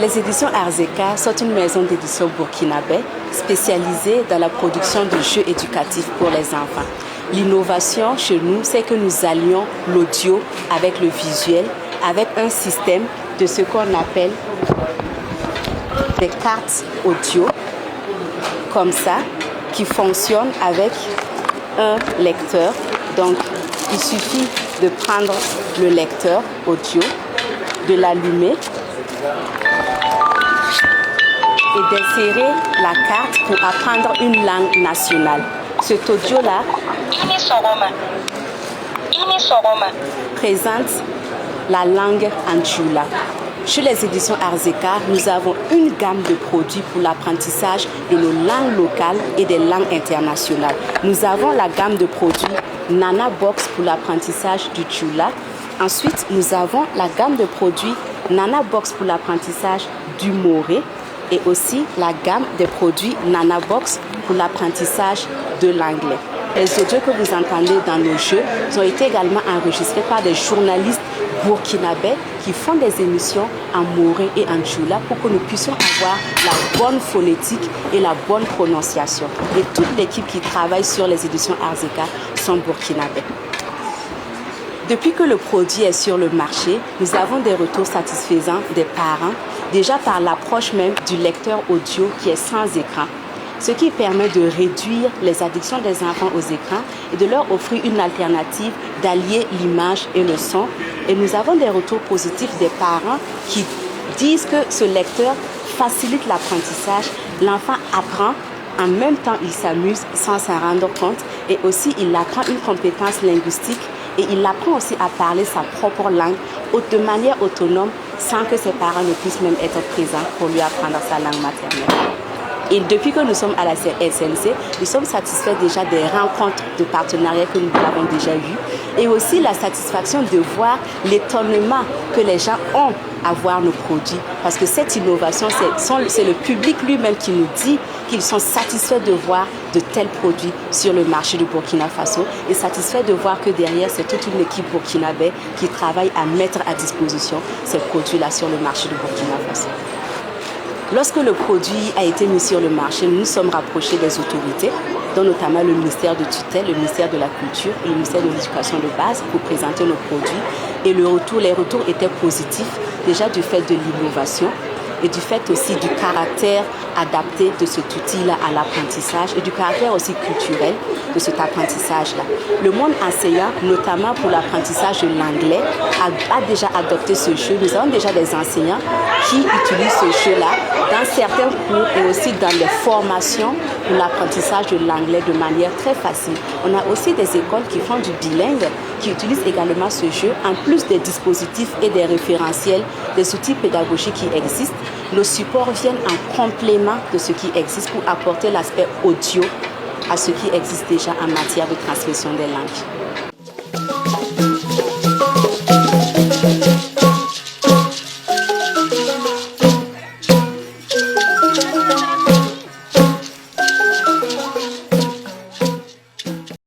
Les éditions Arzeka sont une maison d'édition burkinabé spécialisée dans la production de jeux éducatifs pour les enfants. L'innovation chez nous, c'est que nous allions l'audio avec le visuel, avec un système de ce qu'on appelle des cartes audio, comme ça, qui fonctionnent avec un lecteur. Donc, il suffit de prendre le lecteur audio, de l'allumer et d'insérer la carte pour apprendre une langue nationale. Cet audio-là présente la langue Antioula. Chez les éditions Arzeka, nous avons une gamme de produits pour l'apprentissage de nos langues locales et des langues internationales. Nous avons la gamme de produits Nana Box pour l'apprentissage du Tchoula. Ensuite, nous avons la gamme de produits Nana Box pour l'apprentissage du Moré et aussi la gamme des produits Nana Box pour l'apprentissage de l'anglais. Les audios que vous entendez dans nos jeux ont été également enregistrés par des journalistes burkinabés qui font des émissions en moré et en tchoula pour que nous puissions avoir la bonne phonétique et la bonne prononciation. Et toute l'équipe qui travaille sur les éditions Arzeka sont burkinabés. Depuis que le produit est sur le marché, nous avons des retours satisfaisants des parents, déjà par l'approche même du lecteur audio qui est sans écran, ce qui permet de réduire les addictions des enfants aux écrans et de leur offrir une alternative d'allier l'image et le son. Et nous avons des retours positifs des parents qui disent que ce lecteur facilite l'apprentissage. L'enfant apprend, en même temps il s'amuse sans s'en rendre compte et aussi il apprend une compétence linguistique et il apprend aussi à parler sa propre langue de manière autonome sans que ses parents ne puissent même être présents pour lui apprendre sa langue maternelle. Et depuis que nous sommes à la SNC, nous sommes satisfaits déjà des rencontres de partenariat que nous avons déjà eues et aussi la satisfaction de voir l'étonnement que les gens ont à voir nos produits. Parce que cette innovation, c'est le public lui-même qui nous dit qu'ils sont satisfaits de voir de tels produits sur le marché du Burkina Faso et satisfaits de voir que derrière, c'est toute une équipe burkinabé qui travaille à mettre à disposition ces produits-là sur le marché du Burkina Faso. Lorsque le produit a été mis sur le marché, nous nous sommes rapprochés des autorités, dont notamment le ministère de tutelle, le ministère de la Culture et le ministère de l'Éducation de base pour présenter nos produits. Et les retours étaient positifs, déjà du fait de l'innovation et du fait aussi du caractère adapté de cet outil-là à l'apprentissage et du caractère aussi culturel de cet apprentissage-là. Le monde enseignant, notamment pour l'apprentissage de l'anglais, a déjà adopté ce jeu. Nous avons déjà des enseignants qui utilisent ce jeu-là dans certains cours et aussi dans les formations pour l'apprentissage de l'anglais de manière très facile. On a aussi des écoles qui font du bilingue, qui utilisent également ce jeu, en plus des dispositifs et des référentiels, des outils pédagogiques qui existent. Nos supports viennent en complément de ce qui existe pour apporter l'aspect audio à ce qui existe déjà en matière de transmission des langues.